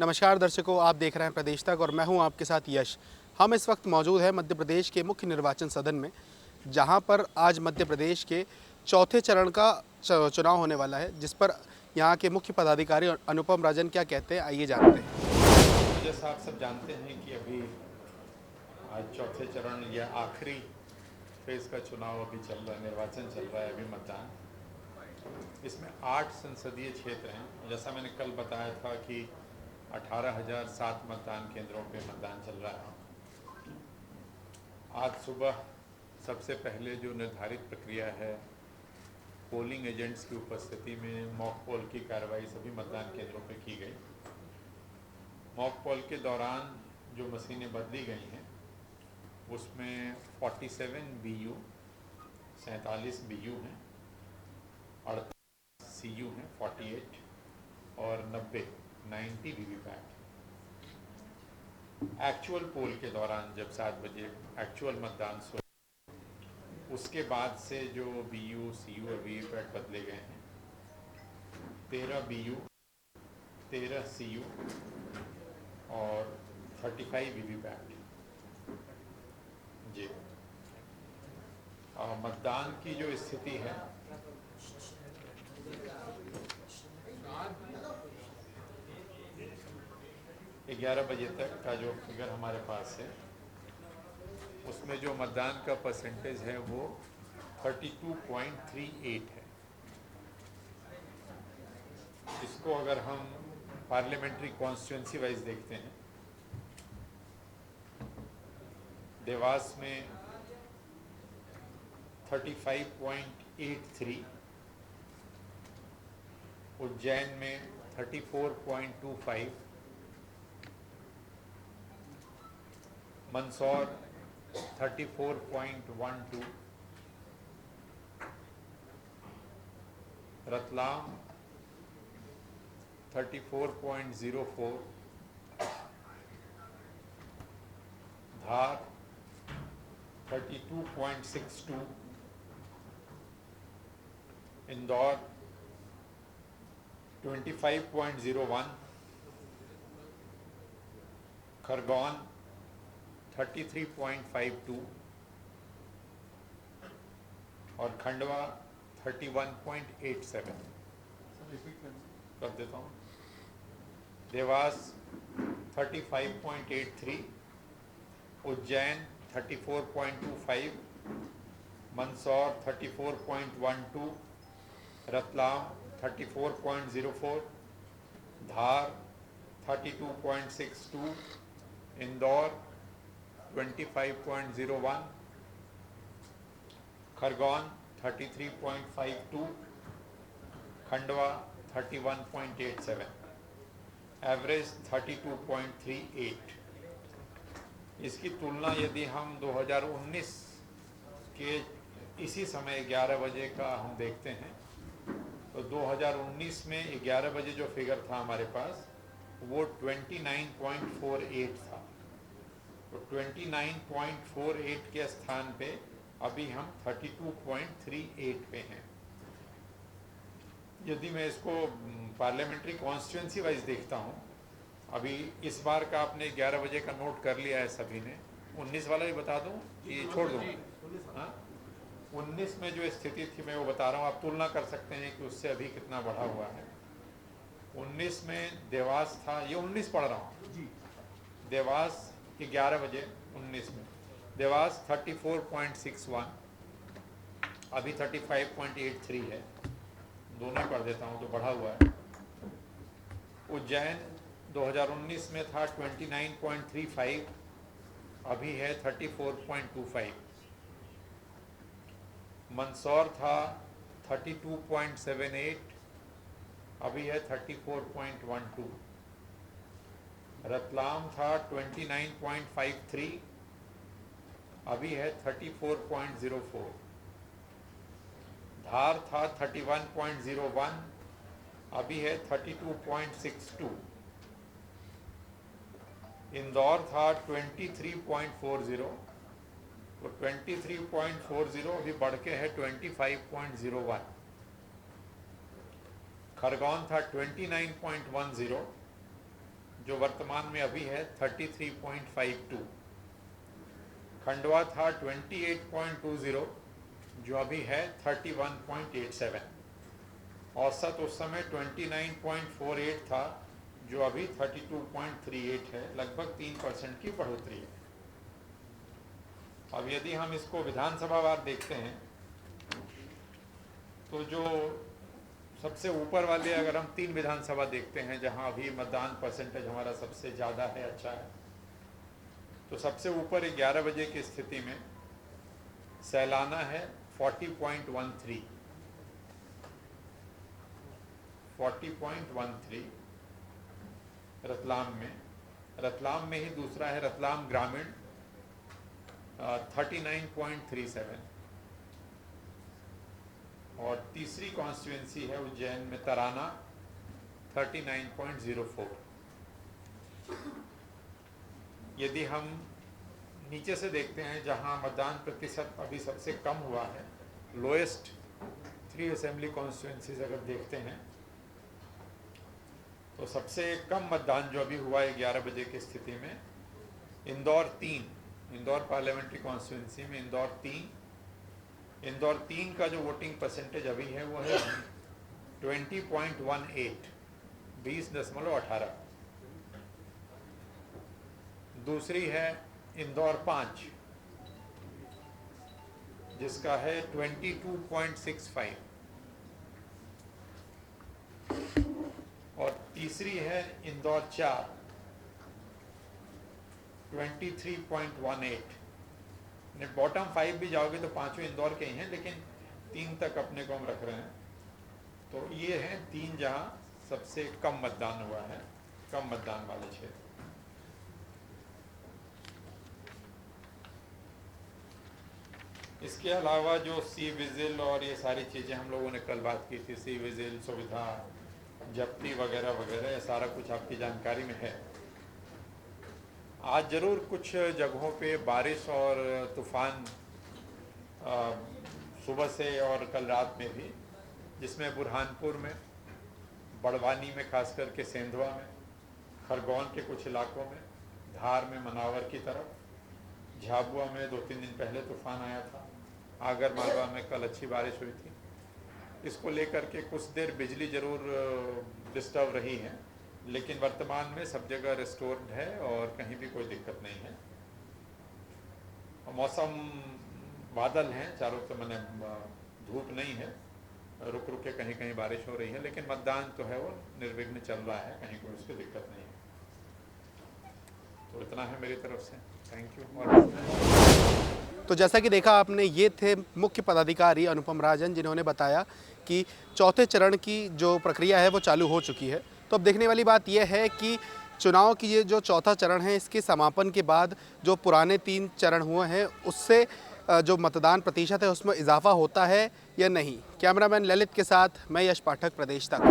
नमस्कार दर्शकों, आप देख रहे हैं प्रदेश तक और मैं हूं आपके साथ यश। हम इस वक्त मौजूद हैं मध्य प्रदेश के मुख्य निर्वाचन सदन में, जहां पर आज मध्य प्रदेश के चौथे चरण का चुनाव होने वाला है, जिस पर यहां के मुख्य पदाधिकारी अनुपम राजन क्या कहते हैं, आइए जानते हैं। जैसा आप सब जानते हैं कि अभी आज चौथे चरण या आखिरी फेज का चुनाव अभी चल रहा है, निर्वाचन चल रहा है, अभी मतदान। इसमें 8 संसदीय क्षेत्र हैं। जैसा मैंने कल बताया था कि 18,007 मतदान केंद्रों पे मतदान चल रहा है। आज सुबह सबसे पहले जो निर्धारित प्रक्रिया है, पोलिंग एजेंट्स की उपस्थिति में मॉक पोल की कार्रवाई सभी मतदान केंद्रों पे की गई। मॉक पोल के दौरान जो मशीनें बदली गई हैं उसमें 47 BU, 47 BU हैं, 48 CU हैं, 48 और 90 वीवीपैट। एक्चुअल पोल के दौरान जब 7 बजे एक्चुअल मतदान हुआ, उसके बाद से जो BU, CU और वीवीपैट बदले गए हैं, 13 BU, 13 CU और 35 वीवीपैट। जी, मतदान की जो स्थिति है, ग्यारह बजे तक का जो फिगर हमारे पास है, उसमें जो मतदान का परसेंटेज है वो 32.38 है। इसको अगर हम पार्लियामेंट्री कॉन्स्टिट्यूंसी वाइज देखते हैं, देवास में 35.83, उज्जैन में 34.25, मंदसौर 34.12, रतलाम 34.04, धार 32.62, इंदौर 25.01, खरगोन 33.52 और खंडवा 31.87। कर देता हूँ। देवास 35.83, उज्जैन 34.25, मंदसौर 34.12, रतलाम 34.04, धार 32.62, इंदौर 25.01, खरगोन 33.52, खंडवा 31.87, एवरेज 32.38। इसकी तुलना यदि हम 2019 के इसी समय 11 बजे का हम देखते हैं, तो 2019 में 11 बजे जो फिगर था हमारे पास वो 29.48 था। तो 29.48 के स्थान पे अभी हम 32.38 पे हैं। यदि मैं इसको पार्लियामेंट्री कॉन्स्टिट्यूंसी वाइज देखता हूँ, अभी इस बार का आपने 11 बजे का नोट कर लिया है सभी ने। 19 वाला भी बता दूँ कि छोड़ दूँ? हाँ, 19 में जो स्थिति थी मैं वो बता रहा हूँ, आप तुलना कर सकते हैं कि उससे अभी कितना बढ़ा हुआ है। 19 में देवास था, ये 19 पढ़ रहा हूँ जी, देवास के 11 बजे 19 में देवास 34.61, अभी 35.83 है, दोनों कर देता हूँ तो बढ़ा हुआ है। उज्जैन 2019 में था 29.35, अभी है 34.25। मंदसौर था 32.78, अभी है 34.12। रतलाम था 29.53, अभी है 34.04। धार था 31.01, अभी है 32.62। इंदौर था 23.40, तो 23.40 अभी बढ़ के है 25.01। खरगोन था 29.10, जो वर्तमान में अभी है 33.52, खंडवा था 28.20 जो अभी है 31.87, औसत उस समय 29.48 था जो अभी 32.38 है, लगभग 3% की बढ़ोतरी है। अब यदि हम इसको विधानसभा वार देखते हैं तो जो सबसे ऊपर वाले, अगर हम 3 विधानसभा देखते हैं जहां अभी मतदान परसेंटेज हमारा सबसे ज़्यादा है, अच्छा है, तो सबसे ऊपर 11 बजे की स्थिति में सैलाना है 40.13, 40.13 रतलाम में ही दूसरा है रतलाम ग्रामीण 39.37, और तीसरी कॉन्स्टिट्यूंसी है उज्जैन में तराना 39.04। यदि हम नीचे से देखते हैं जहां मतदान प्रतिशत अभी सबसे कम हुआ है, लोएस्ट 3 असेंबली कॉन्स्टिट्यूंसीज अगर देखते हैं तो सबसे कम मतदान जो अभी हुआ है 11 बजे की स्थिति में इंदौर पार्लियामेंट्री कॉन्स्टिट्यूंसी में इंदौर 3 का जो वोटिंग परसेंटेज अभी है वो है 20.18, 20.18। दूसरी है इंदौर 5 जिसका है 22.65, और तीसरी है इंदौर 4 23.18। बॉटम 5 भी जाओगे तो पांचों इंदौर के ही हैं, लेकिन 3 तक अपने को हम रख रहे हैं। तो ये हैं 3 जहां सबसे कम मतदान हुआ है, कम मतदान वाले क्षेत्र। इसके अलावा जो सी विजिल और ये सारी चीज़ें हम लोगों ने कल बात की थी, सी विजिल सुविधा, जब्ती वगैरह वगैरह, ये सारा कुछ आपकी जानकारी में है। आज ज़रूर कुछ जगहों पे बारिश और तूफ़ान सुबह से और कल रात में भी, जिसमें बुरहानपुर में, बड़वानी में, खास करके सेंधवा में, खरगोन के कुछ इलाकों में, धार में, मनावर की तरफ, झाबुआ में 2-3 दिन पहले तूफ़ान आया था, आगर मालवा में कल अच्छी बारिश हुई थी। इसको लेकर के कुछ देर बिजली ज़रूर डिस्टर्ब रही है, लेकिन वर्तमान में सब जगह रिस्टोर्ड है और कहीं भी कोई दिक्कत नहीं है। मौसम बादल हैं चारों तरफ, मैंने धूप नहीं है, रुक रुक के कहीं कहीं बारिश हो रही है, लेकिन मतदान तो है वो निर्विघ्न चल रहा है, कहीं कोई उसकी दिक्कत नहीं है। तो इतना है मेरी तरफ से, थैंक यू। तो जैसा कि देखा आपने, ये थे मुख्य पदाधिकारी अनुपम राजन, जिन्होंने बताया कि चौथे चरण की जो प्रक्रिया है वो चालू हो चुकी है। तो अब देखने वाली बात यह है कि चुनाव की ये जो चौथा चरण है, इसके समापन के बाद जो पुराने 3 चरण हुए हैं उससे जो मतदान प्रतिशत है उसमें इजाफा होता है या नहीं। कैमरामैन ललित के साथ मैं यश पाठक, प्रदेश तक।